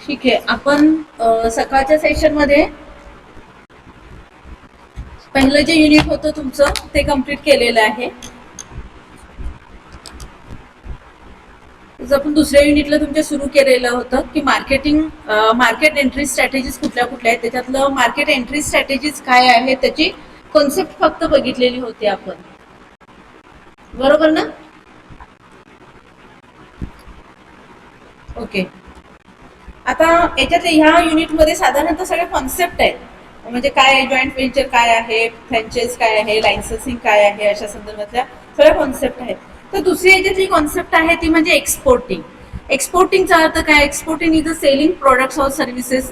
ठीक आहे. आपण सकाळच्या सेशनमध्ये पहिलं जे युनिट होतं तुमचं ते कंप्लीट केलेलं आहे. आपण दुसऱ्या युनिटला तुमच्या सुरू केलेलं होतं की मार्केट एंट्री स्ट्रॅटेजीज कुठल्या कुठल्या आहेत. त्याच्यातलं मार्केट एंट्री स्ट्रॅटेजीज काय आहे त्याची कॉन्सेप्ट फक्त बघितलेली होती आपण, बरोबर ना? ओके. आता याच्यातले ह्या युनिटमध्ये साधारणतः सगळे कॉन्सेप्ट आहेत. म्हणजे काय आहे, जॉईंट व्हेंचर काय आहे, फ्रँचाइज काय आहे, लायसन्सिंग काय आहे, अशा संदर्भातल्या सगळ्या कॉन्सेप्ट आहेत. तर दुसरी याच्यातली कॉन्सेप्ट आहे ती म्हणजे एक्सपोर्टिंग. एक्सपोर्टिंगचा अर्थ काय? Exporting is a selling products or services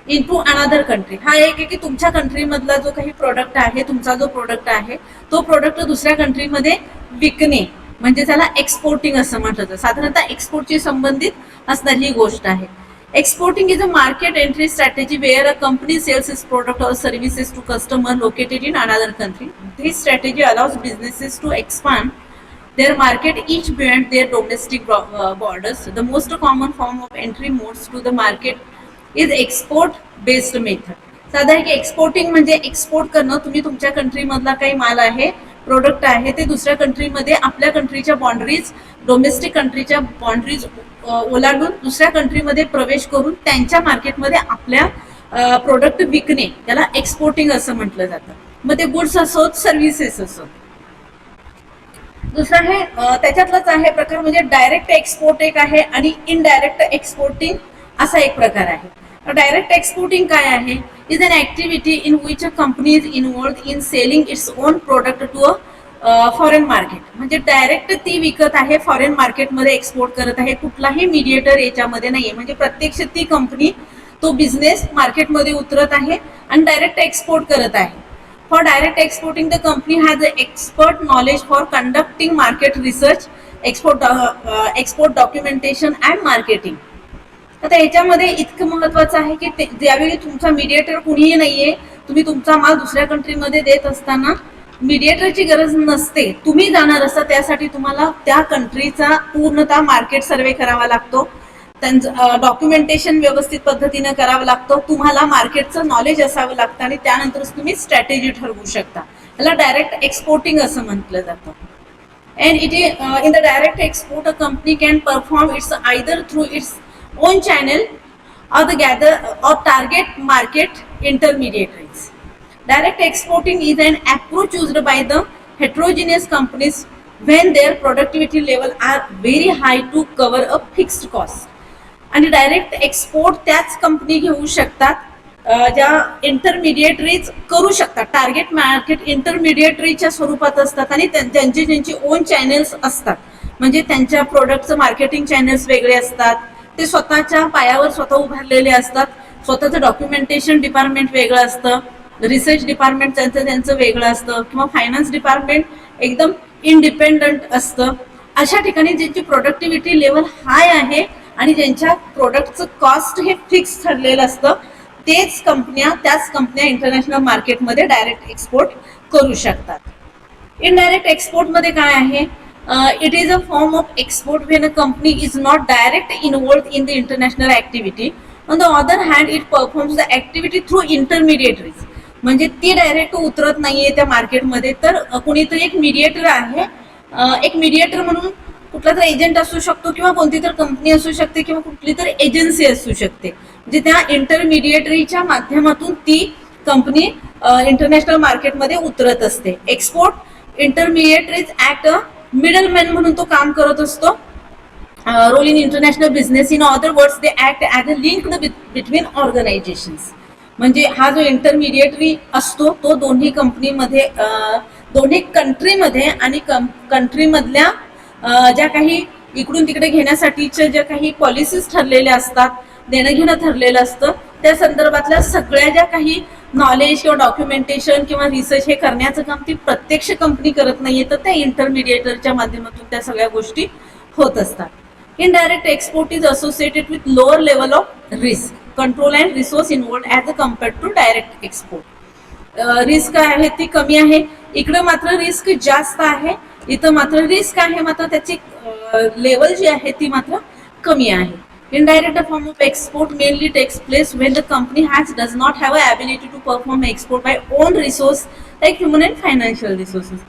into another country. हा एक आहे की तुमच्या कंट्रीमधला जो काही प्रोडक्ट आहे, तुमचा जो प्रोडक्ट आहे तो प्रोडक्ट दुसऱ्या कंट्रीमध्ये विकणे, म्हणजे त्याला एक्सपोर्टिंग असं म्हटलं जातं. साधारणतः एक्सपोर्टशी संबंधित असणारी ही गोष्ट आहे. Exporting is a market entry strategy where a company sells its product or services to customer located in another country. This strategy allows businesses to expand their market each beyond their domestic borders. The most common form of entry modes to the market is export based method. साधारण की exporting म्हणजे export करणं. तुम्ही तुमच्या कंट्रीमधला काही माल आहे, product आहे, ते दुसऱ्या कंट्रीमध्ये आपल्या कंट्रीच्या बाउंड्रीज, डोमेस्टिक कंट्रीच्या बाउंड्रीज ओलांडून दुसऱ्या कंट्रीमध्ये प्रवेश करून त्यांच्या मार्केटमध्ये आपल्या प्रोडक्ट विकणे, त्याला एक्सपोर्टिंग असं म्हटलं जातं. मग ते गुड्स असोत, सर्व्हिसेस असोत. दुसरा आहे त्याच्यातलाच आहे प्रकार म्हणजे डायरेक्ट एक्सपोर्ट एक आहे आणि इनडायरेक्ट एक्सपोर्टिंग असा एक प्रकार आहे. डायरेक्ट एक्सपोर्टिंग काय आहे? Is an activity in which a company is involved in selling its own product to a foreign market. म्हणजे डायरेक्ट ती विकत आहे, फॉरेन मार्केटमध्ये एक्सपोर्ट करत आहे, कुठलाही मीडिएटर याच्यामध्ये नाहीये. म्हणजे प्रत्यक्ष ती कंपनी तो बिझनेस मार्केटमध्ये उतरत आहे आणि डायरेक्ट एक्सपोर्ट करत आहे. For direct exporting the company has expert knowledge for conducting market research, export documentation and marketing. आता याच्यामध्ये इतकं महत्वाचं आहे की ज्यावेळी तुमचा मीडिएटर कुणीही नाहीये, तुम्ही तुमचा माल दुसऱ्या कंट्रीमध्ये देत असताना मीडिएटरची गरज नसते. तुम्ही जाणार असता, त्यासाठी तुम्हाला त्या कंट्रीचा पूर्णतः मार्केट सर्वे करावा लागतो, त्यांचं डॉक्युमेंटेशन व्यवस्थित पद्धतीने करावं लागतं, तुम्हाला मार्केटचं नॉलेज असावं लागतं आणि त्यानंतरच तुम्ही स्ट्रॅटेजी ठरवू शकता. याला डायरेक्ट एक्सपोर्टिंग असं म्हटलं जातं. And it in the direct export a company can perform it's either through it's own channel or the gather or target market intermediaries. Direct exporting is an approach used by the heterogeneous companies when their productivity level are very high to cover a fixed cost. आणि direct export त्याच company घेऊ शकतात ज्या इंटरमिडिएटरीज करू शकतात. Target market इंटरमिडिएटरीच्या स्वरूपात असतात आणि त्यांची ओन चॅनेल्स असतात. म्हणजे त्यांच्या प्रोडक्टचं मार्केटिंग चॅनेल्स वेगळे असतात, ते स्वतःच्या पायावर स्वतः उभारलेले असतात, स्वतःचं डॉक्युमेंटेशन डिपार्टमेंट वेगळं असतं, रिसर्च डिपार्टमेंट त्यांचं वेगळं असतं, किंवा फायनान्स डिपार्टमेंट एकदम इंडिपेंडंट असतं. अशा ठिकाणी ज्यांची प्रोडक्टिव्हिटी लेवल हाय आहे आणि ज्यांच्या प्रोडक्टचं कॉस्ट हे फिक्स ठरलेलं असतं, त्याच कंपन्या इंटरनॅशनल मार्केटमध्ये डायरेक्ट एक्सपोर्ट करू शकतात. इनडायरेक्ट एक्सपोर्टमध्ये काय आहे? It is a form of export when a company is not directly involved in the international activity. On the other hand, it performs the activity through intermediaries. म्हणजे ती direct उतरत नाहीये त्या मार्केटमध्ये, तर कोणीतरी एक मीडिएटर आहे. एक मीडिएटर म्हणून कुठला तर एजंट असू शकतो, किंवा कोणती तर कंपनी असू शकते, किंवा कुठली तर एजन्सी असू शकते. म्हणजे त्या इंटरमिडिएटरीच्या माध्यमातून ती कंपनी इंटरनॅशनल मार्केटमध्ये उतरत असते. एक्सपोर्ट इंटरमिडिएटरीज ऍक्ट मिडलमॅन म्हणून तो काम करत असतो. Role in international business. In other words they act as a linked between organizations. म्हणजे हा जो इंटरमिडिएटरी असतो तो दोन्ही कंपनीमध्ये, दोन्ही कंट्रीमध्ये आणि कंट्रीमधल्या ज्या काही इकडून तिकडे घेण्यासाठीच्या ज्या काही पॉलिसीज ठरलेल्या असतात, देणं घेणं ठरलेलं असतं, त्या संदर्भातल्या सगळ्या ज्या काही नॉलेज किंवा डॉक्युमेंटेशन किंवा रिसर्च हे करण्याचं काम ती प्रत्यक्ष कंपनी करत नाहीये, तर त्या इंटरमिडिएटरच्या माध्यमातून त्या सगळ्या गोष्टी होत असतात. Indirect export is associated with lower level of risk, control and resource involved as a compared to direct export. Risk आहे ती कमी आहे, इकडं मात्र रिस्क जास्त आहे, इथं मात्र रिस्क आहे, मात्र त्याची लेवल जी आहे ती मात्र कमी आहे. Indirect form of export mainly takes place when the company does not have a ability to perform export by own resource like human and financial resources.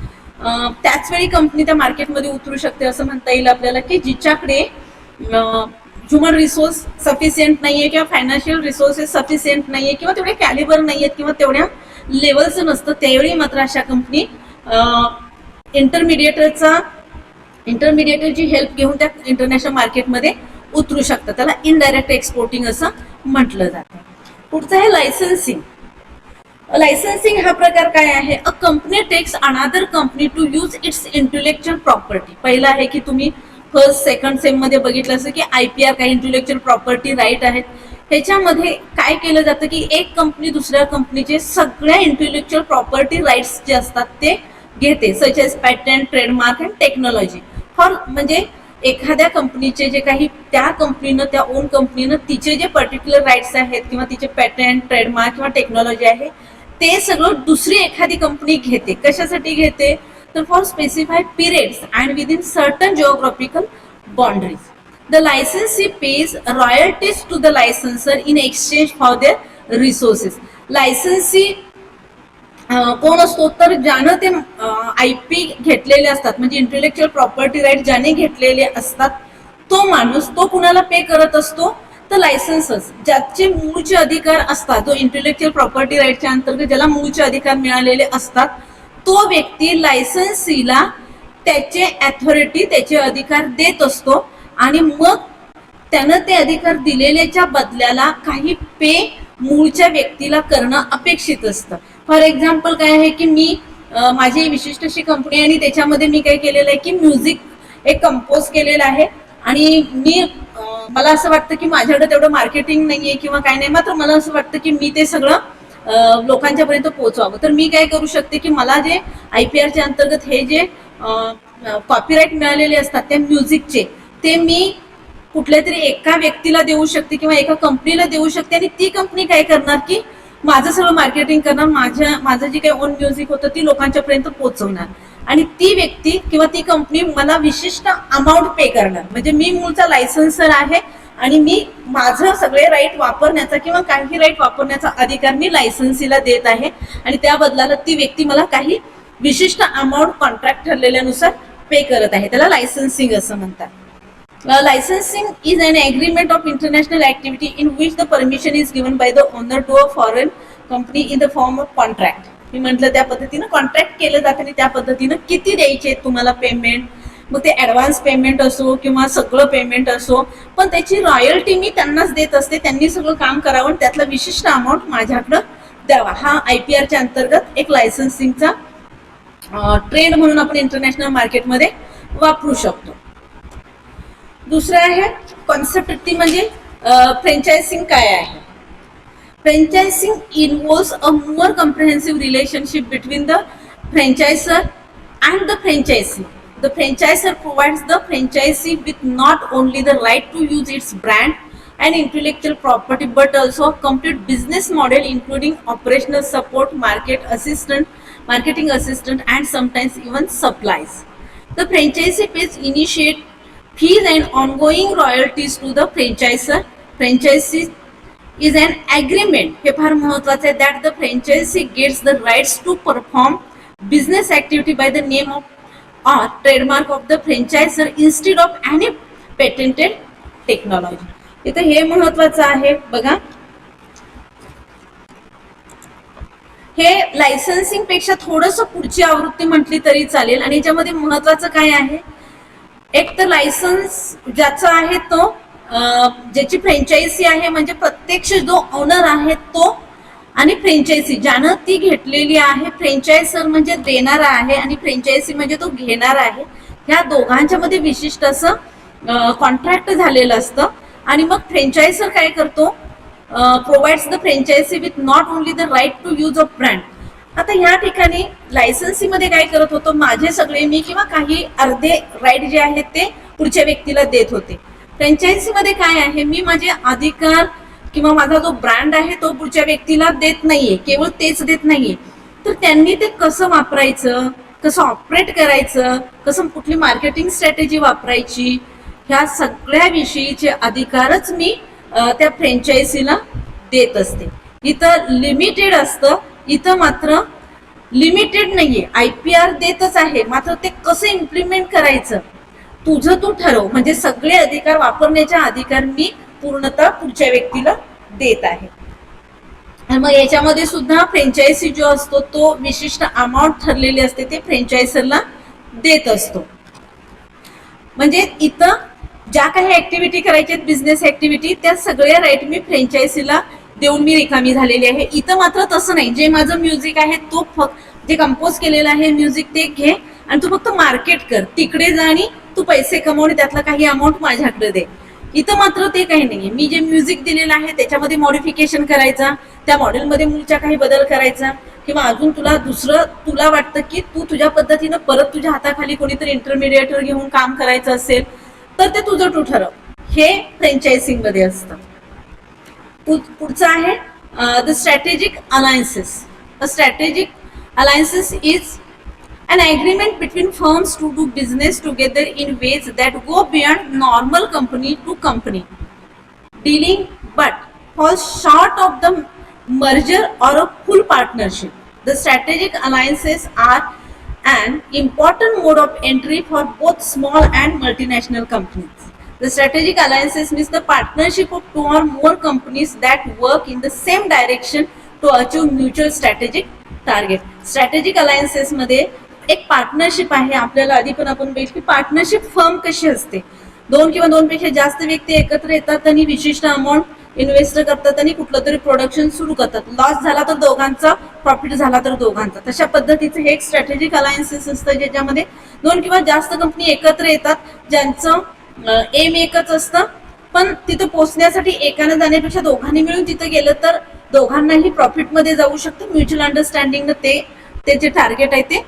त्याच वेळी कंपनी त्या मार्केटमध्ये उतरू शकते असं म्हणता येईल आपल्याला की जिच्याकडे ह्युमन रिसोर्स सफिशियंट नाहीये किंवा फायनान्शियल रिसोर्सेस सफिशियंट नाहीये किंवा तेवढे कॅलिबर नाहीयेत किंवा तेवढ्या लेवलचं नसतं, त्यावेळी मात्र अशा कंपनी इंटरमिडिएटरची हेल्प घेऊन त्या इंटरनॅशनल मार्केटमध्ये उतरू शकतात. त्याला इनडायरेक्ट एक्सपोर्टिंग असं म्हटलं जातं. पुढचं आहे लायसन्सिंग. लायसन्सिंग हा प्रकार काय आहे? A company takes another company to use its intellectual property. पहिला आहे की तुम्ही फर्स्ट सेकंड सेम मध्ये बघितलं असं की IPR काही इंटेलेक्च्युअल प्रॉपर्टी राईट आहेत. ह्याच्यामध्ये काय केलं जातं की एक कंपनी दुसऱ्या कंपनीचे सगळ्या इंटेलेक्च्युअल प्रॉपर्टी राईट्स जे असतात ते घेते, such as patent, trademark and technology. For म्हणजे एखाद्या कंपनीचे जे काही त्या कंपनीनं त्या ओन कंपनीनं तिचे जे पर्टिक्युलर राईट्स आहेत किंवा तिचे पॅटंट, ट्रेडमार्क किंवा टेक्नॉलॉजी आहे ते सगळं दुसरी एखादी कंपनी घेते. कशासाठी घेते? तर for specified periods and within certain geographical boundaries. The licensee pays royalties to the licensor in exchange for their resources. Licensee कोण असतो? तर ज्यानं ते IP घेतलेले असतात म्हणजे इंटेलेक्च्युअल प्रॉपर्टी राईट ज्याने घेतलेले असतात तो माणूस, तो कुणाला पे करत असतो? तर लायसन्सर्स, ज्याचे मूळचे अधिकार असतात, जो इंटेलेक्च्युअल प्रॉपर्टी राईटच्या अंतर्गत ज्याला मूळचे अधिकार मिळालेले असतात तो व्यक्ती लायसन्सीला त्याचे अथॉरिटी, त्याचे अधिकार देत असतो आणि मग त्यानं ते अधिकार दिलेल्याच्या बदल्याला काही पे मूळच्या व्यक्तीला करणं अपेक्षित असतं. फॉर एक्झाम्पल काय आहे की मी माझी विशिष्ट अशी कंपनी आणि त्याच्यामध्ये मी काय केलेलं आहे की म्युझिक एक कंपोज केलेलं आहे आणि मला असं वाटतं की माझ्याकडे तेवढं मार्केटिंग नाहीये किंवा काय नाही, मात्र मला असं वाटतं की मी ते सगळं लोकांच्या पर्यंत पोहोचवावं. तर मी काय करू शकते की मला जे IPRच्या अंतर्गत हे जे कॉपीराईट मिळालेले असतात त्या म्युझिकचे ते मी कुठल्या तरी एका व्यक्तीला देऊ शकते किंवा एका कंपनीला देऊ शकते आणि ती कंपनी काय करणार की माझं सगळं मार्केटिंग करणार, माझं जे काही ओन म्युझिक होतं ती लोकांच्या पर्यंत पोहोचवणार आणि ती व्यक्ती किंवा ती कंपनी मला विशिष्ट अमाऊंट पे करणार. म्हणजे मी मूळचा लायसन्सर आहे आणि मी माझं सगळे राईट वापरण्याचा किंवा काही राईट वापरण्याचा अधिकार मी लायसन्सीला देत आहे आणि त्या बदलाला ती व्यक्ती मला काही विशिष्ट अमाऊंट कॉन्ट्रॅक्ट ठरलेल्यानुसार पे करत आहे. त्याला लायसन्सिंग असं म्हणतात. Licensing is an agreement of international activity in which the permission is given by the owner to a foreign company in the form of contract. मी म्हटलं त्या पद्धतीनं कॉन्ट्रॅक्ट केलं जातं आणि त्या पद्धतीनं किती द्यायचे तुम्हाला पेमेंट, मग ते ऍडव्हान्स पेमेंट असो किंवा सगळं पेमेंट असो, पण त्याची रॉयल्टी मी त्यांनाच देत असते. त्यांनी सगळं काम करावं आणि त्यातला विशिष्ट अमाऊंट माझ्याकडं द्यावा. हा IPRच्या अंतर्गत एक लायसन्सिंगचा ट्रेंड म्हणून आपण इंटरनॅशनल मार्केटमध्ये वापरू शकतो. दुसरं आहे कॉन्सेप्ट ती म्हणजे फ्रँचायझिंग काय आहे? Franchising involves a more comprehensive relationship between the franchisor and the franchisee. The franchisor provides the franchisee with not only the right to use its brand and intellectual property but also a complete business model including operational support, marketing assistant and sometimes even supplies. The franchisee pays initiate fees and ongoing royalties to the franchisor. Franchisee is an agreement, हे फार महत्त्वाचं आहे, that the franchisee gets the rights to perform business activity by the name of or trademark of the franchisor instead of any patented technology. इथे हे महत्त्वाचं आहे बघा. हे लायसन्सिंग पेक्षा थोडंसं पुढची आवृत्ती म्हटली तरी चालेल आणि याच्यामध्ये महत्त्वाचं काय आहे? एक तर लायसन्स ज्याचा आहे तो ज्याची फ्रँचायझी आहे म्हणजे प्रत्यक्ष जो ओनर आहे तो, आणि फ्रँचायझी ज्यानं ती घेतलेली आहे. फ्रँचायझर म्हणजे देणारा आहे आणि फ्रँचायझी म्हणजे तो घेणारा आहे. ह्या दोघांच्या मध्ये विशिष्ट असं कॉन्ट्रॅक्ट झालेलं असतं आणि मग फ्रँचायझर काय करतो? Provides the franchisee with not only the right to use of brand. आता ह्या ठिकाणी लायसन्सी मध्ये काय करत होतो? माझे सगळे मी किंवा काही अर्धे राईट जे आहेत ते पुढच्या व्यक्तीला देत होते. फ्रँचायझी मध्ये काय आहे? मी माझे अधिकार किंवा माझा जो ब्रँड आहे तो पुढच्या व्यक्तीला देत नाहीये, केवळ तेच देत नाहीये, तर त्यांनी ते कसं वापरायचं, कसं ऑपरेट करायचं, कसं कुठली मार्केटिंग स्ट्रॅटेजी वापरायची, ह्या सगळ्या विषयीचे अधिकारच मी त्या फ्रँचायझीला देत असते. इथं लिमिटेड असतं, इथं मात्र लिमिटेड नाहीये. IPR देतच आहे, मात्र ते कसं इम्प्लिमेंट करायचं तुझं तू ठरव. म्हणजे सगळे अधिकार वापरण्याचे अधिकार मी पूर्णतः पुढच्या व्यक्तीला देत आहे. आणि मग याच्यामध्ये सुद्धा फ्रँचायझी जो असतो तो विशिष्ट अमाऊंट ठरलेली असते ते फ्रँचायझरला देत असतो. म्हणजे इथं ज्या काही ऍक्टिव्हिटी करायच्या बिझनेस ऍक्टिव्हिटी त्या सगळ्या राईट मी फ्रँचायझीला देऊन मी रिकामी झालेली आहे. इथं मात्र तसं नाही. जे माझं म्युझिक आहे तो फक्त जे कंपोज केलेलं आहे म्युझिक ते घे आणि तू फक्त मार्केट कर, तिकडे जा आणि तू पैसे कमवणे, त्यातला काही अमाऊंट माझ्याकडे दे. इथं मात्र ते काही नाहीये. मी जे म्युझिक दिलेलं आहे त्याच्यामध्ये मॉडिफिकेशन करायचा, त्या मॉडेलमध्ये मूळच्या काही बदल करायचा, किंवा अजून तुला दुसरं तुला वाटतं की तू तुझ्या पद्धतीनं परत तुझ्या हाताखाली कोणीतरी इंटरमिडिएटर घेऊन काम करायचं असेल तर ते तुझं तू ठरव. हे फ्रँचायझिंग मध्ये असतं. पुढचं आहे the strategic alliances. The strategic alliances is an agreement between firms to do business together in ways that go beyond normal company to company dealing but falls short of the merger or a full partnership. The strategic alliances are an important mode of entry for both small and multinational companies. The strategic alliances means the partnership of two or more companies that work in the same direction to achieve mutual strategic target. Strategic alliances मध्ये एक partnership आहे. आपल्याला आधी पण आपण बघितलं की partnership firm कशी असते, दोन किंवा दोनपेक्षा जास्त व्यक्ती एकत्र येतात आणि विशिष्ट अमाऊंट इन्व्हेस्ट करतात आणि कुठलं तरी प्रोडक्शन सुरू करतात. लॉस झाला तर दोघांचा, प्रॉफिट झाला तर दोघांचा. तशा पद्धतीचं हे एक स्ट्रॅटेजिक अलायन्सेस असतं ज्याच्यामध्ये दोन किंवा जास्त कंपनी एकत्र येतात, ज्यांचं एम एकच असतं, पण तिथं पोहोचण्यासाठी एकानं जाण्यापेक्षा दोघांनी मिळून तिथं गेलं तर दोघांनाही प्रॉफिटमध्ये जाऊ शकतं. म्युच्युअल अंडरस्टँडिंगनं ते जे टार्गेट आहे ते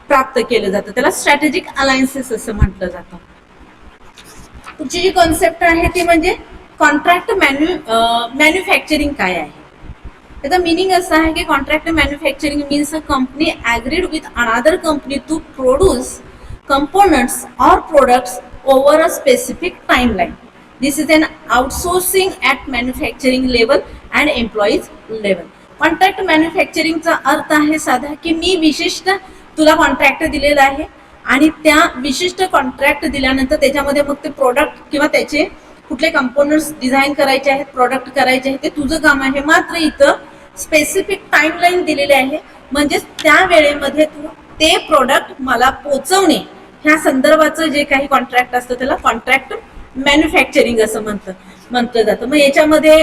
प्राप्त केलं जातं. त्याला स्ट्रॅटेजिक अलायन्सेस असं म्हटलं जातं. पुढची जी कॉन्सेप्ट आहे ती म्हणजे कॉन्ट्रॅक्ट मॅन्युफॅक्चरिंग काय आहे. त्याचा मिनिंग असं आहे की contract manufacturing means a company agreed with another company to produce components or products over a specific timeline. This is an outsourcing at manufacturing level and employees level. Contract मॅन्युफॅक्चरिंगचा अर्थ आहे साधा की मी विशिष्ट तुला कॉन्ट्रॅक्ट दिलेला आहे आणि त्या विशिष्ट कॉन्ट्रॅक्ट दिल्यानंतर त्याच्यामध्ये मग ते प्रोडक्ट किंवा त्याचे कुठले कंपोनंट्स डिझाईन करायचे आहेत, प्रोडक्ट करायचे आहेत, ते तुझं काम आहे. मात्र इथं स्पेसिफिक टाइमलाईन दिलेली आहे, म्हणजे त्या वेळेमध्ये तू ते प्रोडक्ट मला पोचवणे ह्या संदर्भाचं जे काही कॉन्ट्रॅक्ट असतं त्याला कॉन्ट्रॅक्ट मॅन्युफॅक्चरिंग असं म्हटलं जातं. मग याच्यामध्ये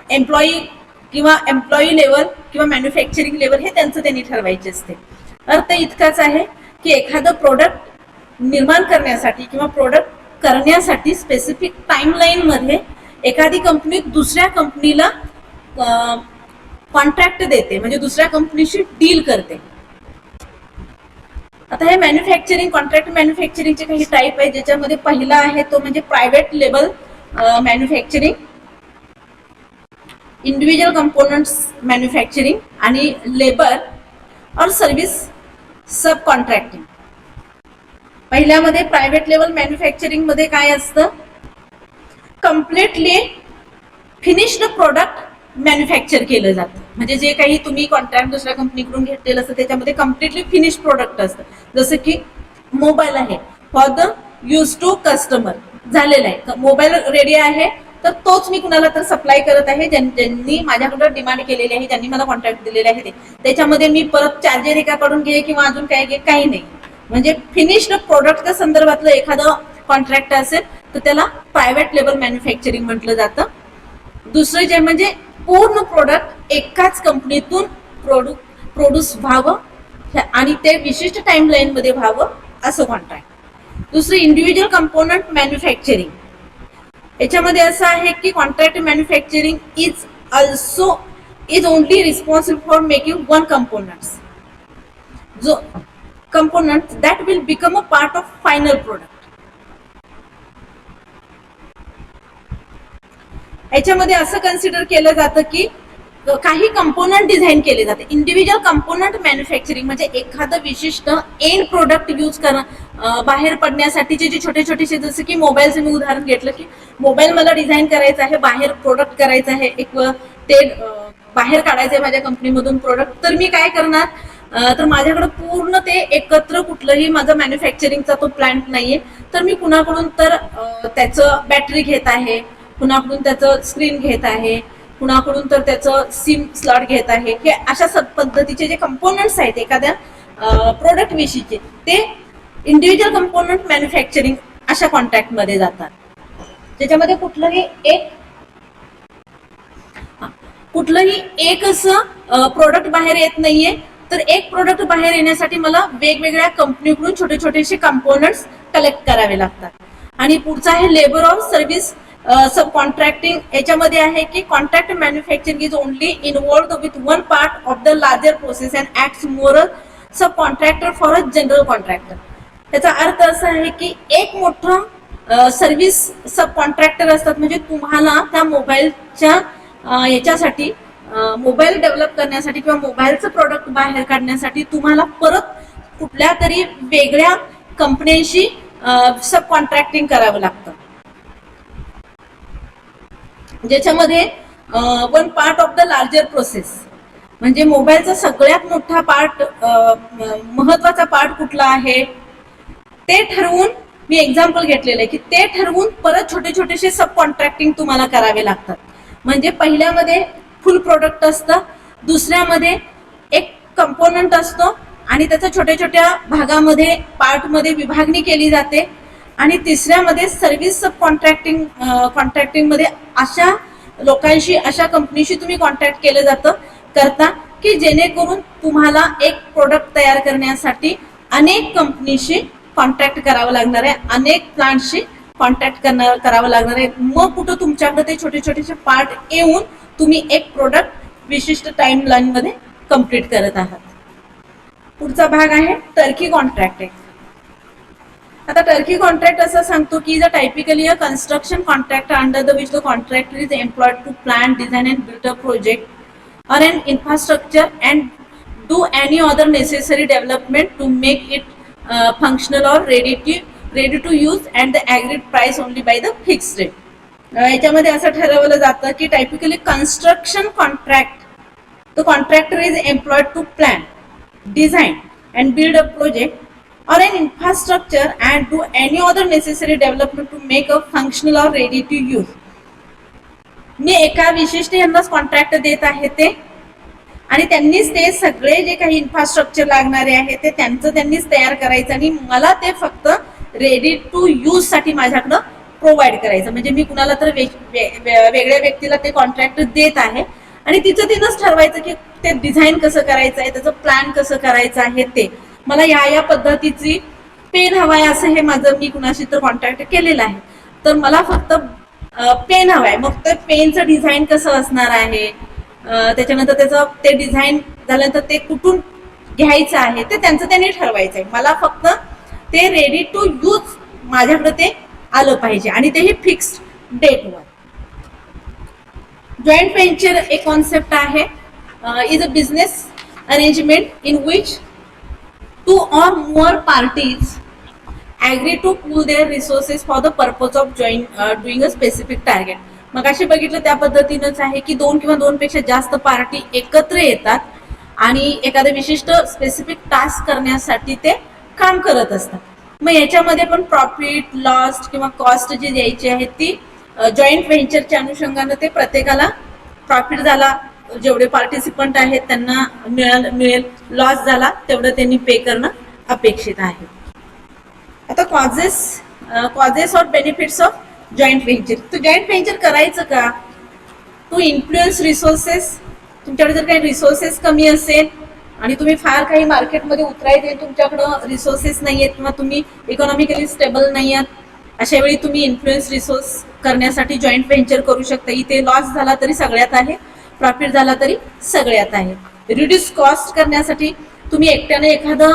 एम्प्लॉई लेवल किंवा मॅन्युफॅक्चरिंग लेवल हे त्यांनी ठरवायचे असते. अर्थ इतकाच आहे की एखादं प्रोडक्ट निर्माण करण्यासाठी किंवा प्रोडक्ट करण्यासाठी स्पेसिफिक टाइमलाईन मध्ये एखादी कंपनी दुसऱ्या कंपनीला कॉन्ट्रॅक्ट देते, म्हणजे दुसऱ्या कंपनीशी डील करते. आता हे मॅन्युफॅक्चरिंग, कॉन्ट्रॅक्ट मॅन्युफॅक्चरिंगचे काही टाईप आहे, ज्याच्यामध्ये पहिला आहे तो म्हणजे private label manufacturing, individual components manufacturing आणि लेबर और सर्व्हिस सब कॉन्ट्रॅक्टिंग. पहिल्यामध्ये प्रायव्हेट लेवल मॅन्युफॅक्चरिंग मध्ये काय असतं, कम्प्लिटली फिनिश्ड प्रोडक्ट मॅन्युफॅक्चर केलं जातं. म्हणजे जे काही तुम्ही कॉन्ट्रॅक्ट दुसऱ्या कंपनीकडून घेतलेलं असतं त्याच्यामध्ये कम्प्लिटली फिनिश प्रोडक्ट असतं. जसं की मोबाईल आहे, for the use to customer झालेला आहे, मोबाईल रेडी आहे तर तोच मी कुणाला तर सप्लाय करत आहे, ज्यांनी माझ्याकडे डिमांड केलेली आहे, ज्यांनी मला कॉन्ट्रॅक्ट दिलेले आहे. त्याच्यामध्ये मी परत चार्जर एकाकडून घे किंवा अजून काय घे, काही नाही. म्हणजे फिनिश्ड प्रोडक्टच्या संदर्भातलं एखादं कॉन्ट्रॅक्ट असेल तर त्याला प्रायव्हेट लेवल मॅन्युफॅक्चरिंग म्हटलं जातं. दुसरं जे म्हणजे पूर्ण प्रोडक्ट एकाच कंपनीतून प्रोड्यूस व्हावं आणि ते विशिष्ट टाइमलाईन मध्ये व्हावं असं कॉन्ट्रॅक्ट. दुसरं इंडिव्हिज्युअल कंपोनंट मॅन्युफॅक्चरिंग. याच्यामध्ये असं आहे की contract manufacturing is only responsible for making one components, जो component that will become a part of final product. याच्यामध्ये असं कन्सिडर केलं जातं की काही कंपोनंट डिझाईन केले जाते. इंडिव्हिज्युअल कंपोनंट मॅन्युफॅक्चरिंग म्हणजे एखादं विशिष्ट एंड प्रोडक्ट यूज करणं, बाहेर पडण्यासाठीचे जे छोटे छोटेसे, जसं की मोबाईलचं मी उदाहरण घेतलं की मोबाईल मला डिझाईन करायचं आहे, बाहेर प्रोडक्ट करायचं आहे, एक ते बाहेर काढायचं आहे माझ्या कंपनीमधून प्रोडक्ट, तर मी काय करणार, तर माझ्याकडे पूर्ण ते एकत्र कुठलंही माझं मॅन्युफॅक्चरिंगचा तो प्लांट नाहीये, तर मी कुणाकडून तर त्याचं बॅटरी घेत आहे, कुणाकडून त्याचं स्क्रीन घेत आहे, कुणाकडून तर त्याचं सिम स्लॉट घेत आहे. हे अशा पद्धतीचे जे कंपोनंट्स आहेत एखाद्या प्रोडक्ट विषयीचे, ते इंडिव्हिज्युअल कंपोनंट मॅन्युफॅक्चरिंग अशा कॉन्ट्रॅक्ट मध्ये जातात, त्याच्यामध्ये कुठलंही एक असं प्रोडक्ट बाहेर येत नाहीये. तर एक प्रोडक्ट बाहेर येण्यासाठी मला वेगवेगळ्या कंपनीकडून छोटे छोटेसे कंपोनंट्स कलेक्ट करावे लागतात. आणि पुढचा आहे labour of service sub contracting. याच्यामध्ये आहे की contract manufacturing is only involved with one part of the larger process and acts more sub contractor for a general contractor. याचा अर्थ असा आहे की एक मोठं सर्व्हिस सब कॉन्ट्रॅक्टर असतात, म्हणजे तुम्हाला त्या मोबाईलच्या याच्यासाठी, मोबाईल डेव्हलप करण्यासाठी किंवा मोबाईलचं प्रोडक्ट बाहेर काढण्यासाठी तुम्हाला परत कुठल्या तरी वेगळ्या कंपन्यांशी सब कॉन्ट्रॅक्टिंग करावं लागतं, ज्याच्यामध्ये one part of the larger process, म्हणजे मोबाईलचा सगळ्यात मोठा पार्ट, महत्वाचा पार्ट कुठला आहे ते ठरवून, मी एक्झाम्पल घेतलेलं आहे की ते ठरवून परत छोटे छोटेसे सब कॉन्ट्रॅक्टिंग तुम्हाला करावे लागतात. म्हणजे पहिल्यामध्ये फुल प्रोडक्ट असतं, दुसऱ्यामध्ये एक कंपोनंट असतो आणि त्याच्या छोट्या छोट्या भागामध्ये, पार्टमध्ये विभागणी केली जाते, आणि तिसऱ्यामध्ये सर्व्हिस सब कॉन्ट्रॅक्टिंग मध्ये अशा लोकांशी, अशा कंपनीशी तुम्ही कॉन्ट्रॅक्ट केलं जातं करता की जेणेकरून तुम्हाला एक प्रोडक्ट तयार करण्यासाठी अनेक कंपनीशी कॉन्ट्रॅक्ट करावं लागणार आहे, अनेक प्लांटशी कॉन्ट्रॅक्ट करावं लागणार आहे. मग कुठं तुमच्याकडे ते छोटे छोटेसे पार्ट येऊन तुम्ही एक प्रोडक्ट विशिष्ट टाइम लाईन मध्ये कम्प्लीट करत आहात. पुढचा भाग आहे टर्की कॉन्ट्रॅक्ट. आता टर्की कॉन्ट्रॅक्ट असं सांगतो की the typically a construction contract under the which the contractor is employed to plan, design and build a project or an infrastructure and do any other necessary development to make it functional or ready to use and the agreed price only by the fixed rate. याच्यामध्ये असं ठरवलं जातं की typically construction contract, the contractor is employed to plan, design and build a project or an infrastructure and do any other necessary development to make a functional or ready to use. मी एका विशिष्ट यांनाच contract देत आहे ते, आणि त्यांनीच ते सगळे जे काही इन्फ्रास्ट्रक्चर लागणारे आहे ते त्यांनीच तयार करायचं, आणि मला ते फक्त रेडी टू यूज साठी माझ्याकडं प्रोव्हाइड करायचं. म्हणजे मी कुणाला तर वेगळ्या व्यक्तीला ते कॉन्ट्रॅक्ट देत आहे, आणि तिनंच ठरवायचं की ते डिझाईन कसं करायचं आहे, त्याचं प्लॅन कसं करायचं आहे, ते मला या पद्धतीची पेन हवाय असं हे माझं मी कुणाशी तर कॉन्ट्रॅक्ट केलेलं आहे, तर मला फक्त पेन हवाय. मग ते पेनचं डिझाईन कसं असणार आहे, त्याच्यानंतर त्याचं ते डिझाईन झाल्यानंतर ते कुठून घ्यायचं आहे ते त्यांनी ठरवायचं आहे. मला फक्त ते रेडी टू यूज माझ्याकडे ते आलं पाहिजे, आणि तेही फिक्स्ड डेटवर. जॉईंट व्हेंचर एक कॉन्सेप्ट आहे, is a business arrangement in which to or more parties agree to pool their resources for the purpose of doing a specific target. मग असे बघितलं त्या पद्धतीनंच आहे की दोन किंवा दोनपेक्षा जास्त पार्टी एकत्र येतात आणि एखादं विशिष्ट स्पेसिफिक टास्क करण्यासाठी ते काम करत असतात. मग याच्यामध्ये पण प्रॉफिट, लॉस किंवा कॉस्ट जी द्यायची आहे ती जॉईंट व्हेंचरच्या अनुषंगाने ते प्रत्येकाला प्रॉफिट झाला जेवढे पार्टिसिपंट आहेत त्यांना मिळेल, लॉस झाला तेवढं त्यांनी पे करणं अपेक्षित आहे. आता causes or benefits of joint venture. तर जॉईंट व्हेंचर करायचं का, टू इन्फ्लुएन्स रिसोर्सेस. तुमच्याकडे जर काही रिसोर्सेस कमी असेल आणि तुम्ही फार काही मार्केटमध्ये उतरायचे, तुमच्याकडं रिसोर्सेस नाही आहेत किंवा तुम्ही इकॉनॉमिकली स्टेबल नाही आहात, अशा वेळी तुम्ही इन्फ्लुएन्स रिसोर्स करण्यासाठी जॉईंट व्हेंचर करू शकता. इथे लॉस झाला तरी सगळ्यात आहे, प्रॉफिट झाला तरी सगळ्यात आहे. रिड्यूस कॉस्ट करण्यासाठी तुम्ही एकट्याने एखादं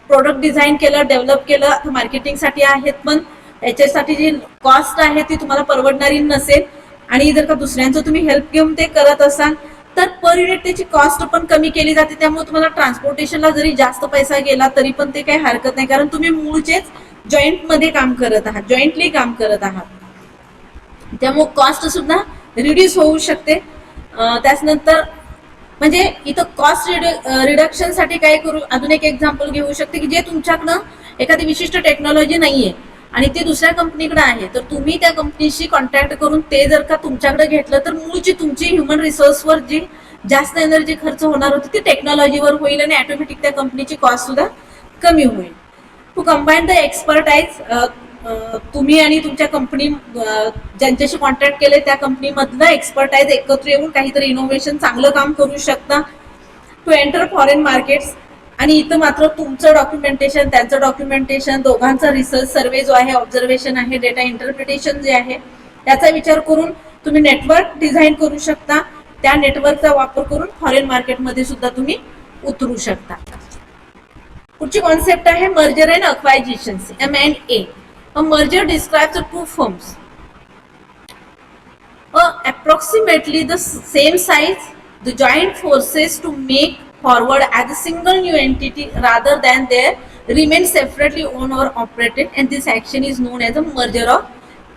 प्रोडक्ट डिझाईन केलं, डेव्हलप केलं, मार्केटिंगसाठी आहेत, पण याच्यासाठी जी कॉस्ट आहे ती तुम्हाला परवडणारी नसेल, आणि जर का दुसऱ्यांचं तुम्ही हेल्प घेऊन ते करत असाल तर पर युनिट त्याची कॉस्ट पण कमी केली जाते. त्यामुळे तुम्हाला ट्रान्सपोर्टेशनला जरी जास्त पैसा गेला तरी पण ते काही हरकत नाही, कारण तुम्ही मूळचेच जॉईंट मध्ये काम करत आहात, जॉईंटली काम करत आहात. त्यामुळे कॉस्ट सुद्धा रिड्यूस होऊ शकते. त्याच्यानंतर म्हणजे इथं कॉस्ट रिडक्शन साठी काय करू, अजून एक एक्झाम्पल घेऊ शकते की जे तुमच्याकडं एखादी विशिष्ट टेक्नॉलॉजी नाहीये आणि ती दुसऱ्या कंपनीकडे आहे, तर तुम्ही त्या कंपनीशी कॉन्टॅक्ट करून ते जर का तुमच्याकडे घेतलं तर मूळची तुमची ह्युमन रिसोर्सवर जी जास्त एनर्जी खर्च होणार होती ती टेक्नॉलॉजीवर होईल आणि ऑटोमॅटिक त्या कंपनीची कॉस्ट सुद्धा कमी होईल. टू कंबाईन द एक्सपर्टाईज, तुम्ही आणि तुमच्या कंपनी ज्यांच्याशी कॉन्टॅक्ट केले त्या कंपनीमधलं एक्सपर्टाईज एकत्र येऊन काहीतरी इनोव्हेशन चांगलं काम करू शकता. टू एंटर फॉरेन मार्केट्स, आणि इथं मात्र तुमचं डॉक्युमेंटेशन, त्यांचं डॉक्युमेंटेशन, दोघांचा रिसर्च सर्वे जो आहे, ऑब्झर्वेशन आहे, डेटा इंटरप्रिटेशन जे आहे त्याचा विचार करून तुम्ही नेटवर्क डिझाईन करू शकता. त्या नेटवर्कचा वापर करून फॉरेन मार्केटमध्ये सुद्धा तुम्ही उतरू शकता. पुढची कॉन्सेप्ट आहे merger and acquisitions, M&A. A merger describes the two firms approximately the same size, the joint forces to make forward as a single new entity rather than their remain separately owned or operated, and this action is known as a merger of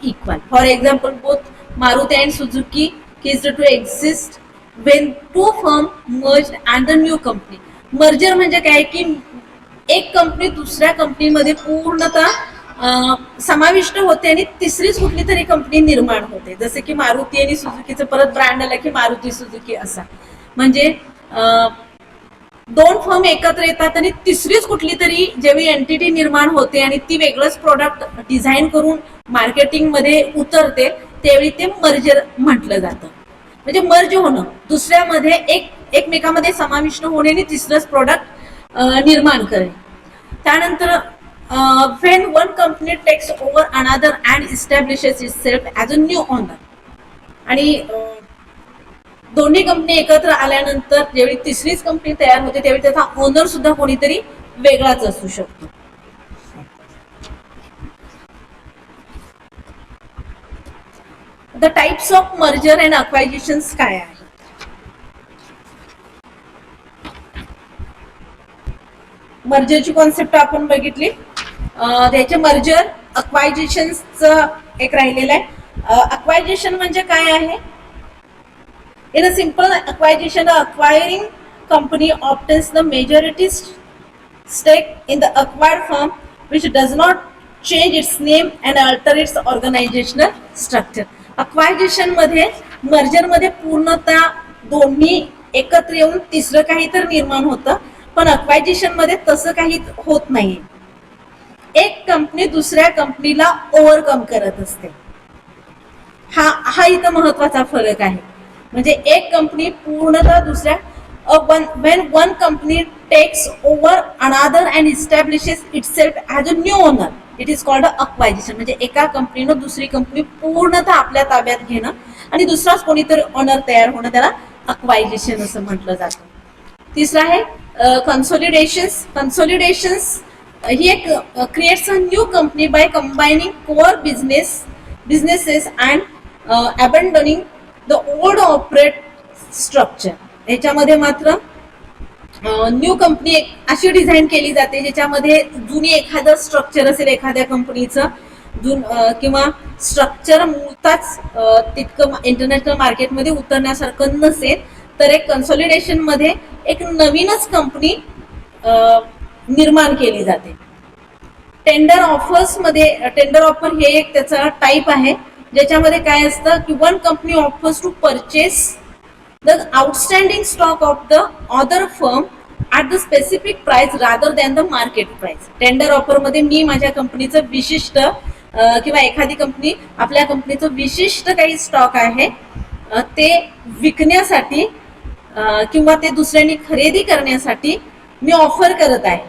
equal. For example, both Maruti and Suzuki ceased to exist when two firms merged and the new company. Merger म्हणजे काय की एक company दुसऱ्या कंपनीमध्ये पूर्णतः समाविष्ट होते आणि तिसरीच कुठली तरी कंपनी निर्माण होते. जसे की मारुती आणि सुझुकीचं परत ब्रँड आला की मारुती सुझुकी असा. म्हणजे दोन फर्म एकत्र येतात आणि तिसरीच कुठली तरी जेव्हा एंटिटी निर्माण होते आणि ती वेगळंच प्रोडक्ट डिझाईन करून मार्केटिंग मध्ये उतरते, त्यावेळी ते मर्जर म्हटलं जातं. म्हणजे मर्ज होणं, दुसऱ्यामध्ये एकमेकामध्ये समाविष्ट होणे आणि तिसरंच प्रोडक्ट निर्माण करणे. त्यानंतर when one company takes over another and establishes itself as a new owner, आणि दोन्ही कंपनी एकत्र आल्यानंतर जेव्हा तिसरीच कंपनी तयार होते त्यावेळी त्याचा ओनर सुद्धा कोणीतरी वेगळाच असू शकतो. The types of merger and acquisitions काय आहे? मर्जरची कॉन्सेप्ट आपण बघितली. त्याचे मर्जर अक्वायजिशनचं एक राहिलेलं आहे. अक्वायजिशन म्हणजे काय आहे? In a simple acquisition, acquiring company obtains the majority stake in the acquired firm which does not change its name and alter its organizational structure. अक्वायजिशन मध्ये, मर्जर मध्ये पूर्णतः दोन्ही एकत्र येऊन तिसरं काही तर निर्माण होतं, पण अक्वायजिशन मध्ये तसं काही होत नाही. एक कंपनी दुसऱ्या कंपनीला ओव्हरकम करत असते. हा इथं महत्वाचा फरक आहे. म्हणजे एक कंपनी पूर्णतः दुसऱ्या, when one company takes over another and establishes itself as a new owner, it is called a acquisition. म्हणजे एका कंपनीनं दुसरी कंपनी पूर्णतः आपल्या ताब्यात घेणं आणि दुसराच कोणीतरी ओनर तयार होणं, त्याला अक्वायजिशन असं म्हटलं जातं. तिसरं आहे कन्सोलिडेशन्स. कन्सोलिडेशन्स ही एक creates a new company by combining core businesses and abandoning the old operate structure. याच्यामध्ये मात्र न्यू कंपनी अशी डिझाईन केली जाते ज्याच्यामध्ये जुनी एखादं स्ट्रक्चर असेल एखाद्या कंपनीचं किंवा स्ट्रक्चर मूळताच तितकं इंटरनॅशनल मार्केटमध्ये उतरण्यासारखं नसेल, तर एक कन्सोलिडेशन मध्ये एक नवीनच कंपनी निर्माण केली जाते. टेंडर ऑफर्स मध्ये, टेंडर ऑफर हे एक त्याचा टाईप आहे ज्याच्यामध्ये काय असतं की one company offers to purchase the outstanding stock of the other firm at the specific price rather than the market price. Tender offer मध्ये मी माझ्या कंपनीचं विशिष्ट किंवा एखादी कंपनी आपल्या कंपनीचं विशिष्ट काही स्टॉक आहे ते विकण्यासाठी किंवा ते दुसऱ्यांनी खरेदी करण्यासाठी मी ऑफर करत आहे.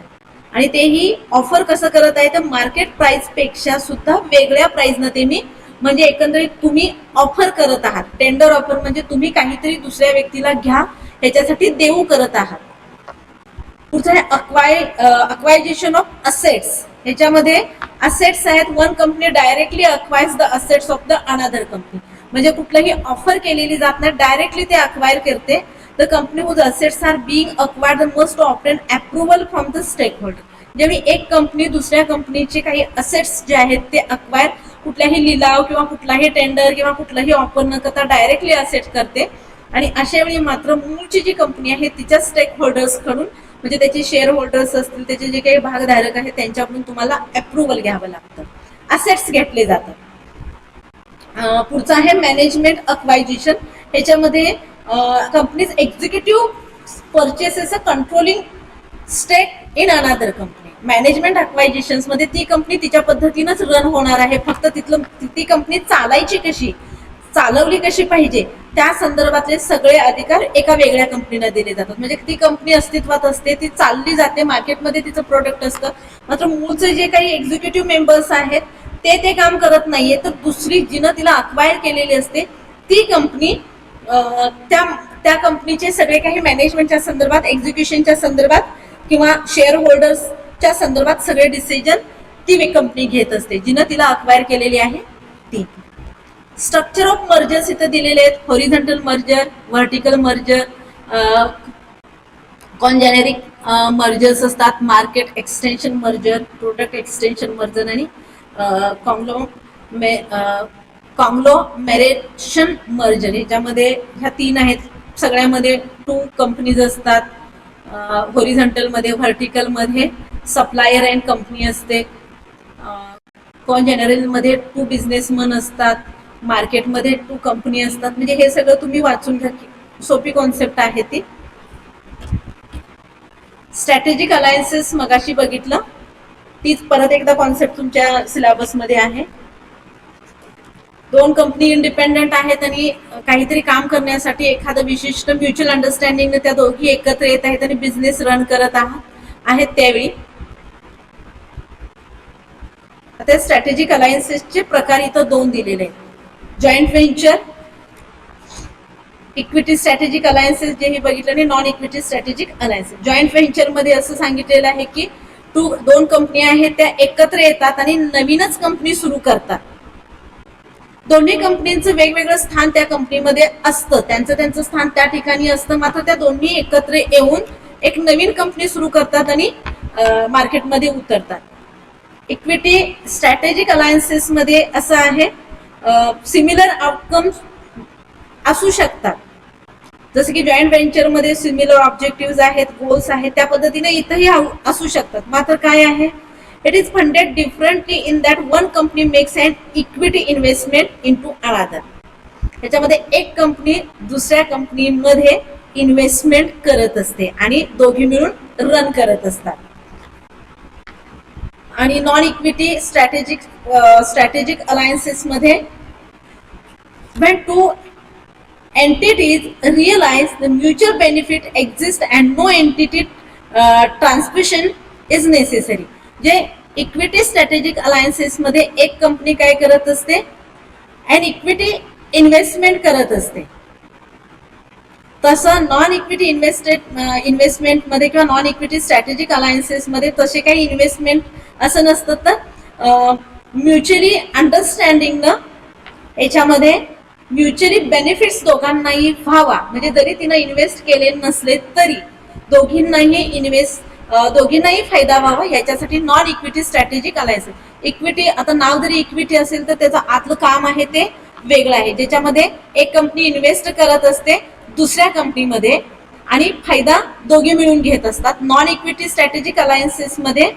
आणि तेही ऑफर कसं करत आहे तर मार्केट प्राइस पेक्षा सुद्धा वेगळ्या प्राइसनं ते मी, म्हणजे एकंदरीत तुम्ही ऑफर करत आहात. टेंडर ऑफर म्हणजे तुम्ही काहीतरी दुसऱ्या व्यक्तीला घ्या ह्याच्यासाठी देऊ करत आहात. पुढचं आहे अक्वायजिशन ऑफ असेट्स. ह्याच्यामध्ये असेट्स आहेत. One company directly acquires the assets of the another company. म्हणजे कुठलंही ऑफर केलेली जात नाही, डायरेक्टली ते अक्वायर करते the company whose assets are being acquired must obtain approval from the stakeholder. जेव्हा एक कंपनी दुसऱ्या कंपनीचे काही असेट्स जे आहेत ते अक्वायर कुठल्याही लिलाव किंवा कुठलाही टेंडर किंवा कुठलाही ऑफर न करता डायरेक्टली असेट करते, आणि अशा वेळी मात्र मूळची जी कंपनी आहे तिच्या स्टेक होल्डर्स कडून म्हणजे त्याचे शेअर होल्डर्स असतील, त्याचे जे काही भागधारक आहेत त्यांच्याकडून तुम्हाला अप्रुव्हल घ्यावं लागतं, असेट्स घेतले जातात. पुढचं आहे मॅनेजमेंट अक्वायझिशन. ह्याच्यामध्ये companies executive purchases a controlling stake in another company. Management acquisitions मध्ये ती कंपनी तिच्या पद्धतीनंच रन होणार आहे, फक्त ती कंपनी चालायची कशी, चालवली कशी पाहिजे त्या संदर्भातले सगळे अधिकार एका वेगळ्या कंपनीला दिले जातात. म्हणजे ती कंपनी अस्तित्वात असते, ती चालली जाते, मार्केटमध्ये तिचं प्रोडक्ट असतं, मात्र मूळचे जे काही एक्झिक्युटिव्ह मेंबर्स आहेत ते काम करत नाहीये, तर दुसरी जिनं तिला अक्वायर केलेली असते ती कंपनी त्या कंपनीचे सगळे काही मॅनेजमेंटच्या संदर्भात, एक्झिक्युशनच्या संदर्भात किंवा शेअर होल्डर्सच्या संदर्भात सगळे डिसिजन ती कंपनी घेत असते जिनं तिला अक्वायर केलेली आहे ती. स्ट्रक्चर ऑफ मर्जर्स इथे दिलेले आहेत. Horizontal merger, vertical merger, congeneric mergers असतात, market extension merger, product extension merger आणि कॉंग्लोमेरेशन मर्जर. ह्याच्यामध्ये ह्या 3 आहेत. सगळ्यामध्ये 2 कंपनीज असतात. हॉरिझॉन्टल मध्ये, व्हर्टिकल मध्ये सप्लायर अँड कंपनी असते. कॉन्जेनेरल मध्ये 2 बिझनेसमन असतात. मार्केटमध्ये 2 कंपनी असतात. म्हणजे हे सगळं तुम्ही वाचून घ्या, सोपी कॉन्सेप्ट आहे ती. स्ट्रॅटेजिक अलायन्सेस मगाशी बघितलं, तीच परत एकदा कॉन्सेप्ट तुमच्या सिलेबस मध्ये आहे. 2 कंपनी इंडिपेंडेंट आहेत आणि काहीतरी काम करण्यासाठी एखादं विशिष्ट म्युच्युअल अंडरस्टँडिंग त्या दोघी एकत्र येत आहेत आणि बिझनेस रन करत आहेत त्यावेळी. आता स्ट्रॅटेजिक अलायन्सेसचे प्रकार इथं 2 दिलेले आहेत. Joint venture, equity strategic alliances जे हे बघितलं आणि non equity strategic alliances. Joint venture मध्ये असं सांगितलेलं आहे की 2 कंपनी आहेत त्या एकत्र येतात आणि नवीनच कंपनी सुरू करतात. दोन्ही कंपनीचं वेगवेगळं स्थान त्या कंपनीमध्ये असतं, त्यांचं स्थान त्या ठिकाणी असतं, मात्र त्या दोन्ही एकत्र येऊन एक नवीन कंपनी सुरू करतात आणि मार्केटमध्ये उतरतात. इक्विटी स्ट्रॅटेजिक अलायन्सेस मध्ये असं आहे, सिमिलर आउटकम्स असू शकतात, जसं की जॉईंट व्हेंचर मध्ये सिमिलर ऑब्जेक्टिव्ह आहेत, गोल्स आहेत, त्या पद्धतीने इथंही असू शकतात. मात्र काय आहे, it is funded differently in that one company makes an equity investment into another. त्याच्यामध्ये एक कंपनी दुसऱ्या कंपनीमध्ये इन्व्हेस्टमेंट करत असते आणि दोघी मिळून रन करत असतात. आणि नॉन इक्विटी स्ट्रॅटेजिक अलायन्सेस मध्ये when 2 entities realize the mutual benefit exists and no entity transmission is necessary. जे इक्विटी स्ट्रॅटेजिक अलायन्सेस मध्ये एक कंपनी काय करत असते, अँड इक्विटी इन्व्हेस्टमेंट करत असते, तसं नॉन इक्विटी इन्व्हेस्टमेंट मध्ये किंवा नॉन इक्विटी स्ट्रॅटेजिक अलायन्सेस मध्ये तसे काही इन्व्हेस्टमेंट असं नसतं, तर म्युच्युअली अंडरस्टँडिंग याच्यामध्ये म्युच्युअली बेनिफिट्स दोघांनाही व्हावा, म्हणजे जरी तिनं इन्व्हेस्ट केले नसले तरी दोघींनाही फायदा व्हावा याच्यासाठी non equity strategic alliances. Equity, आता नाव जरी इक्विटी असेल तर त्याचं आतलं काम आहे ते वेगळं आहे, ज्याच्यामध्ये एक कंपनी इन्व्हेस्ट करत असते दुसऱ्या कंपनीमध्ये आणि फायदा दोघे मिळून घेत असतात. नॉन इक्विटी स्ट्रॅटेजिक अलायन्सेस मध्ये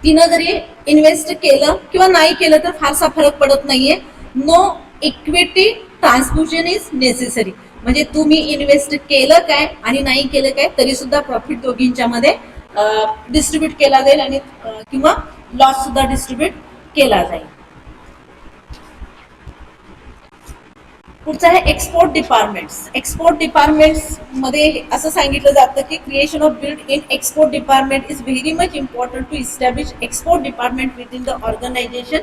तिनं जरी इन्व्हेस्ट केलं किंवा नाही केलं तर फारसा फरक पडत नाहीये. No equity transfusion is necessary, म्हणजे तुम्ही इन्व्हेस्ट केलं काय आणि नाही केलं काय तरी सुद्धा प्रॉफिट दोघींच्या मध्ये डिस्ट्रीब्यूट केला जाईल आणि किंवा लॉस सुद्धा डिस्ट्रीब्यूट केला जाईल. पुढचं आहे एक्सपोर्ट डिपार्टमेंट्स. एक्सपोर्ट डिपार्टमेंट्स मध्ये असं सांगितलं जातं की creation of build in export department is very much important to establish export department within the organisation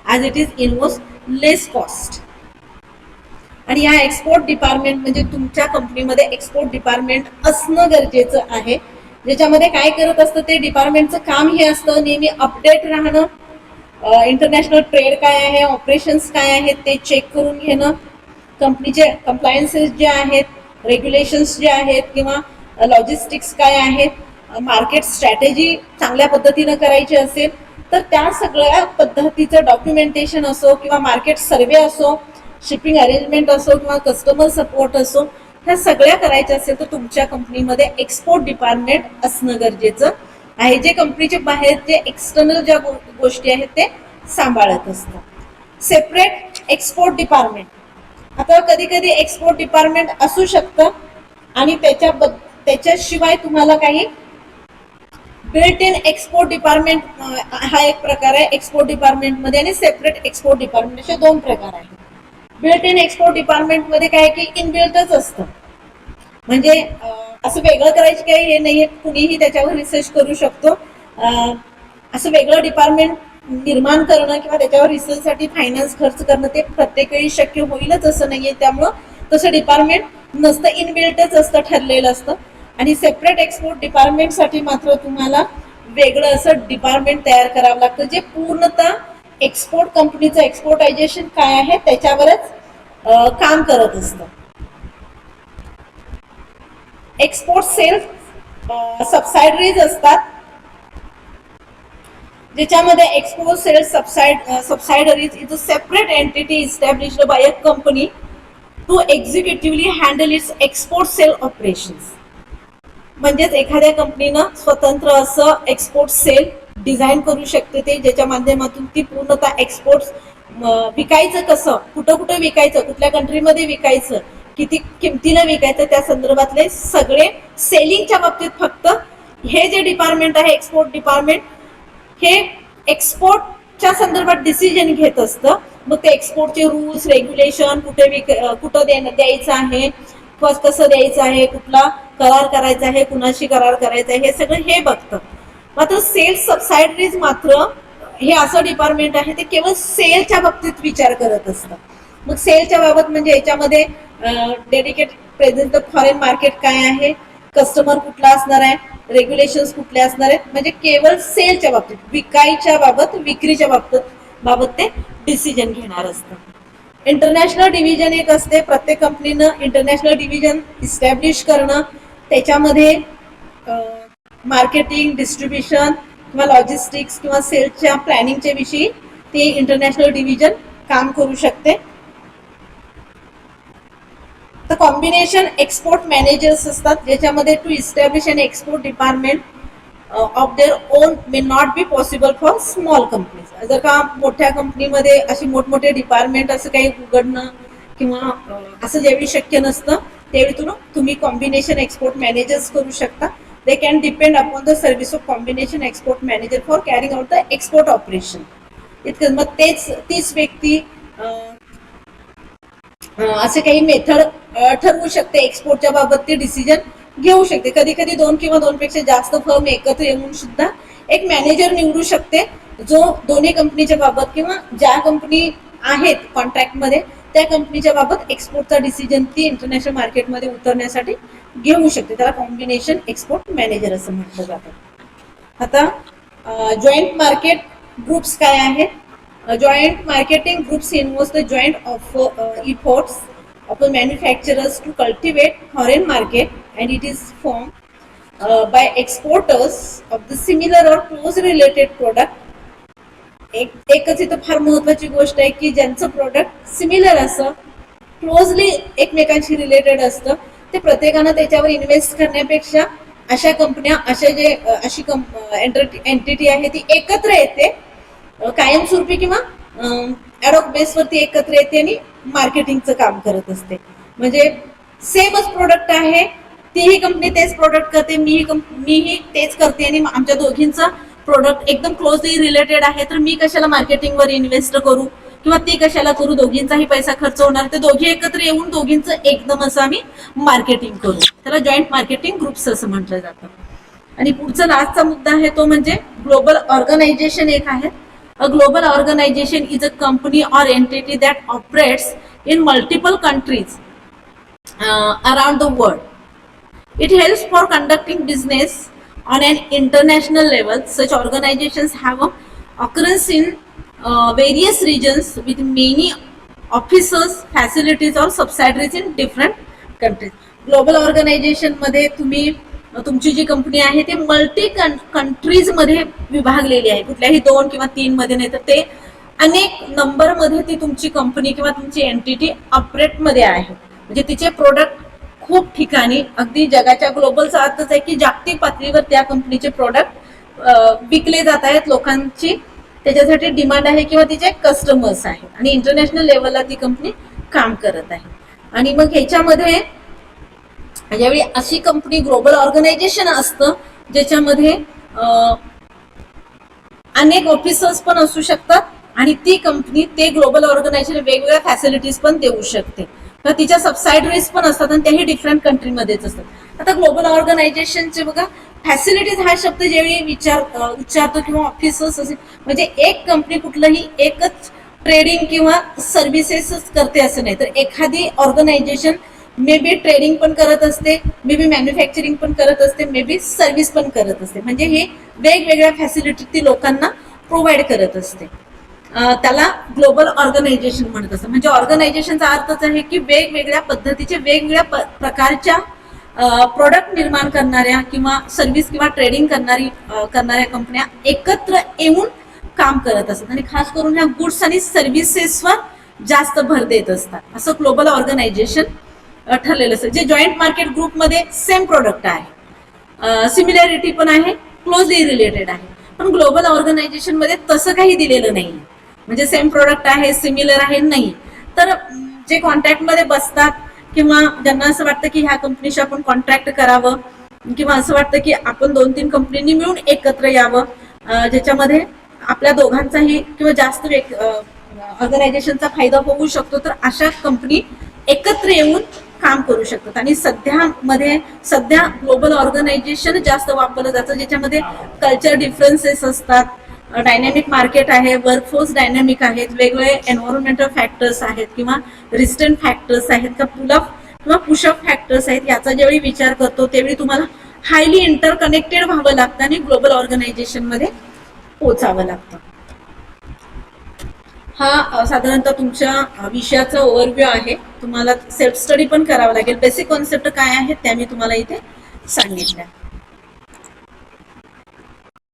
as it is invest less cost. आणि या एक्सपोर्ट डिपार्टमेंट म्हणजे तुमच्या कंपनीमध्ये एक्सपोर्ट डिपार्टमेंट असणं गरजेचं आहे, ज्याच्यामध्ये काय करत असतं ते डिपार्टमेंटचं काम हे असतं नेहमी अपडेट राहणं, इंटरनॅशनल ट्रेड काय आहे, ऑपरेशन्स काय आहेत ते चेक करून घेणं, कंपनीचे कंप्लायन्सेस जे आहेत रेग्युलेशन्स जे आहेत किंवा लॉजिस्टिक्स काय आहेत, मार्केट स्ट्रॅटेजी चांगल्या पद्धतीनं करायची असेल तर त्या सगळ्या पद्धतीचं डॉक्युमेंटेशन असो किंवा मार्केट सर्वे असो, शिपिंग अरेंजमेंट असो किंवा कस्टमर सपोर्ट असो, ह्या सगळ्या करायच्या असेल तर तुमच्या कंपनीमध्ये एक्सपोर्ट डिपार्टमेंट असणं गरजेचं आहे, जे कंपनीचे बाहेर जे एक्सटर्नल ज्या गोष्टी आहेत ते सांभाळत असतं. सेपरेट एक्सपोर्ट डिपार्टमेंट, आता कधी कधी एक्सपोर्ट डिपार्टमेंट असू शकतं आणि त्याच्याशिवाय तुम्हाला काही बिल्ट इन एक्सपोर्ट डिपार्टमेंट हा एक प्रकार आहे एक्सपोर्ट डिपार्टमेंटमध्ये, आणि सेपरेट एक्सपोर्ट डिपार्टमेंट असे दोन प्रकार आहेत. बिल्ट इन एक्सपोर्ट डिपार्टमेंटमध्ये काय की इनबिल्टच असतं, म्हणजे असं वेगळं करायचं काही हे नाहीये, कुणीही त्याच्यावर रिसर्च करू शकतो. असं वेगळं डिपार्टमेंट निर्माण करणं किंवा त्याच्यावर रिसर्चसाठी फायनान्स खर्च करणं ते प्रत्येक वेळी शक्य होईलच असं नाहीये, त्यामुळं तसं डिपार्टमेंट नसतं, इनबिल्टच असतं, ठरलेलं असतं. आणि सेपरेट एक्सपोर्ट डिपार्टमेंटसाठी मात्र तुम्हाला वेगळं असं डिपार्टमेंट तयार करावं लागतं, जे पूर्णतः एक्सपोर्ट कंपनीचं एक्सपोर्टायझेशन काय आहे त्याच्यावरच काम करत असतं. एक्सपोर्ट सेल्स सबसायडरीज असतात, ज्याच्यामध्ये export sales subsidiaries is a separate entity established by a company to executively handle its export sale operations. म्हणजेच एखाद्या कंपनीनं स्वतंत्र असं एक्सपोर्ट सेल डिझाईन करू शकते ते, ज्याच्या माध्यमातून ती पूर्णतः एक्सपोर्ट विकायचं कसं, कुठं कुठं विकायचं, कुठल्या कंट्रीमध्ये विकायचं, किती किमतीनं विकायचं, त्या संदर्भातले सगळे सेलिंगच्या बाबतीत फक्त हे जे डिपार्टमेंट आहे एक्सपोर्ट डिपार्टमेंट हे एक्सपोर्टच्या संदर्भात डिसिजन घेत असतं. मग ते एक्सपोर्टचे रूल्स रेग्युलेशन, कुठं द्यायचं आहे, कसं द्यायचं आहे, कुठला करार करायचा आहे, कुणाशी करार करायचा आहे, हे सगळं हे बघतं. मात्र सेल्स सबसायडरीज मात्र हे असं डिपार्टमेंट आहे ते केवळ सेलच्या बाबतीत विचार करत असतं. मग सेलच्या बाबत म्हणजे याच्यामध्ये डेडिकेटेड प्रेझेंट फॉरेन मार्केट काय आहे, कस्टमर कुठला असणार आहे, रेग्युलेशन्स कुठले असणार आहेत, म्हणजे केवळ सेलच्या बाबतीत, विकायच्या बाबत, विक्रीच्या बाबत ते डिसिजन घेणार असतं. इंटरनॅशनल डिव्हिजन एक असते, प्रत्येक कंपनीनं इंटरनॅशनल डिव्हिजन इस्टॅब्लिश करणं, त्याच्यामध्ये मार्केटिंग, डिस्ट्रीब्युशन किंवा लॉजिस्टिक्स किंवा सेल्सच्या प्लॅनिंगच्या विषयी ते इंटरनॅशनल डिव्हिजन काम करू शकते. तर कॉम्बिनेशन एक्सपोर्ट मॅनेजर्स असतात, ज्याच्यामध्ये to establish an export department of their own may not be possible for small companies. जर का मोठ्या कंपनीमध्ये अशी मोठमोठे डिपार्टमेंट असं काही उघडणं किंवा असं ज्यावेळी शक्य नसतं त्यावेळी तुम्ही कॉम्बिनेशन एक्सपोर्ट मॅनेजर्स करू शकता. They can depend upon the service of combination export manager for carrying out the export operation. इतकं मग तीच व्यक्ती असे काही मेथड ठरवू शकते, एक्सपोर्टच्या बाबत ते डिसिजन घेऊ शकते. कधी कधी दोन किंवा दोनपेक्षा जास्त फर्म एकत्र येऊन सुद्धा एक मॅनेजर निवडू शकते, जो दोन्ही कंपनीच्या बाबत किंवा ज्या कंपनी आहेत कॉन्ट्रॅक्टमध्ये त्या कंपनीच्या बाबत एक्सपोर्टचा डिसिजन ती इंटरनॅशनल मार्केटमध्ये उतरण्यासाठी घेऊ शकते. त्याला कॉम्बिनेशन एक्सपोर्ट मॅनेजर असं म्हटलं जातं. आता जॉईंट मार्केट ग्रुप्स काय आहेत? Joint marketing groups involves the joint efforts of the manufacturers to cultivate foreign market, and it is formed by exporters of the similar or close related product. एकच इथं फार महत्वाची गोष्ट आहे की ज्यांचं प्रोडक्ट सिमिलर असं क्लोजली एकमेकांशी रिलेटेड असतं ते प्रत्येकानं त्याच्यावर इन्व्हेस्ट करण्यापेक्षा अशा कंपन्या अशी एंटिटी आहे ती एकत्र येते, कायमस्वरूपी किंवा ॲडॉक बेसवरती एकत्र येते आणि मार्केटिंगचं काम करत असते. म्हणजे सेमच प्रोडक्ट आहे, तीही कंपनी तेच प्रोडक्ट करते, मीही तेच करते आणि आमच्या दोघींचं प्रोडक्ट एकदम क्लोजली रिलेटेड आहे, तर मी कशाला मार्केटिंगवर इन्व्हेस्ट करू किंवा ती कशाला करू, दोघींचाही पैसा खर्च होणार, ते दोघी एकत्र येऊन दोघींचं एकदम असं आम्ही मार्केटिंग करू. त्याला जॉईंट मार्केटिंग ग्रुप्स असं म्हटलं जातं. आणि पुढचा लास्टचा मुद्दा आहे तो म्हणजे ग्लोबल ऑर्गनायझेशन एक आहे. A global organization is a company or entity that operates in multiple countries around the world. It helps for conducting business on an international level. Such organizations have a occurrence in various regions with many offices, facilities or subsidiaries in different countries. Global organisation मध्ये तुमची जी company आहे ती multi countries मध्ये विभागलेली आहे, कुठल्याही 2 किंवा 3 मध्ये नाही, तर ते अनेक नंबर मध्ये ती तुमची कंपनी किंवा तुमची एंटिटी ऑपरेट मध्ये आहे. म्हणजे तिचे प्रोडक्ट खूप ठिकाणी, अगदी जगाच्या ग्लोबलचा अर्थच आहे की जागतिक पातळीवर त्या कंपनीचे प्रोडक्ट विकले जात आहेत, लोकांची त्याच्यासाठी डिमांड आहे किंवा तिचे कस्टमर्स आहेत आणि इंटरनॅशनल लेवलला ती कंपनी काम करत आहे. आणि मग ह्याच्यामध्ये ज्यावेळी अशी कंपनी ग्लोबल ऑर्गनायझेशन असतं ज्याच्यामध्ये अनेक ऑफिसर्स पण असू शकतात आणि ती कंपनी ते ग्लोबल ऑर्गनायझेशन वेगवेगळ्या फॅसिलिटीज पण देऊ शकते, तर तिच्या सबसायडरीज पण असतात आणि त्याही डिफरंट कंट्रीमध्येच असतात. आता ग्लोबल ऑर्गनायझेशनचे बघा फॅसिलिटीज हा शब्द ज्यावेळी उच्चारतो किंवा ऑफिसर्स असेल, म्हणजे एक कंपनी कुठलंही एकच ट्रेडिंग किंवा सर्व्हिसेसच करते असं नाही, तर एखादी ऑर्गनायझेशन मे बी ट्रेडिंग पण करत असते, मे बी मॅन्युफॅक्चरिंग पण करत असते, मे बी सर्व्हिस पण करत असते. म्हणजे हे वेगवेगळ्या फॅसिलिटी ती लोकांना प्रोव्हाइड करत असते. त्याला ग्लोबल ऑर्गनायझेशन म्हणत असतं. म्हणजे ऑर्गनायझेशनचा अर्थच आहे की वेगवेगळ्या पद्धतीचे वेगवेगळ्या प्रकारच्या प्रोडक्ट निर्माण करणाऱ्या किंवा सर्व्हिस किंवा ट्रेडिंग करणाऱ्या कंपन्या एकत्र येऊन काम करत असतात आणि खास करून ह्या गुड्स आणि सर्व्हिसेसवर जास्त भर देत असतात. असं ग्लोबल ऑर्गनायझेशन ठरलेलं असतं. जे जॉईंट मार्केट ग्रुपमध्ये सेम प्रोडक्ट आहे, सिमिलॅरिटी पण आहे, क्लोजली रिलेटेड आहे, पण ग्लोबल ऑर्गनायझेशन मध्ये तसं काही दिलेलं नाही. म्हणजे सेम प्रोडक्ट आहे, सिमिलर आहे नाही, तर जे कॉन्ट्रॅक्ट मध्ये बसतात किंवा ज्यांना असं वाटतं की ह्या कंपनीशी आपण कॉन्ट्रॅक्ट करावं किंवा असं वाटतं की आपण 2-3 कंपनींनी मिळून एकत्र यावं, ज्याच्यामध्ये आपल्या दोघांचाही किंवा जास्त ऑर्गनायझेशनचा फायदा होऊ शकतो, तर अशा कंपनी एकत्र येऊन काम करू शकतात. आणि सध्या ग्लोबल ऑर्गनायझेशन जास्त वापरलं जातं, ज्याच्यामध्ये कल्चर डिफरन्सेस असतात, डायनॅमिक मार्केट आहे, वर्कफोर्स डायनॅमिक आहेत, वेगवेगळे एन्व्हायरमेंटल फॅक्टर्स आहेत किंवा रिस्टंट फॅक्टर्स आहेत का पुलअप किंवा पुशअप फॅक्टर्स आहेत, याचा ज्यावेळी विचार करतो त्यावेळी तुम्हाला हायली इंटरकनेक्टेड व्हावं लागतं आणि ग्लोबल ऑर्गनायझेशन मध्ये पोचावं लागतं. हा साधारणतः तुमच्या विषयाचा ओव्हरव्ह्यू आहे. तुम्हाला सेल्फ स्टडी पण करावा लागेल. बेसिक कॉन्सेप्ट काय आहेत त्या मी तुम्हाला इथे सांगितल्या.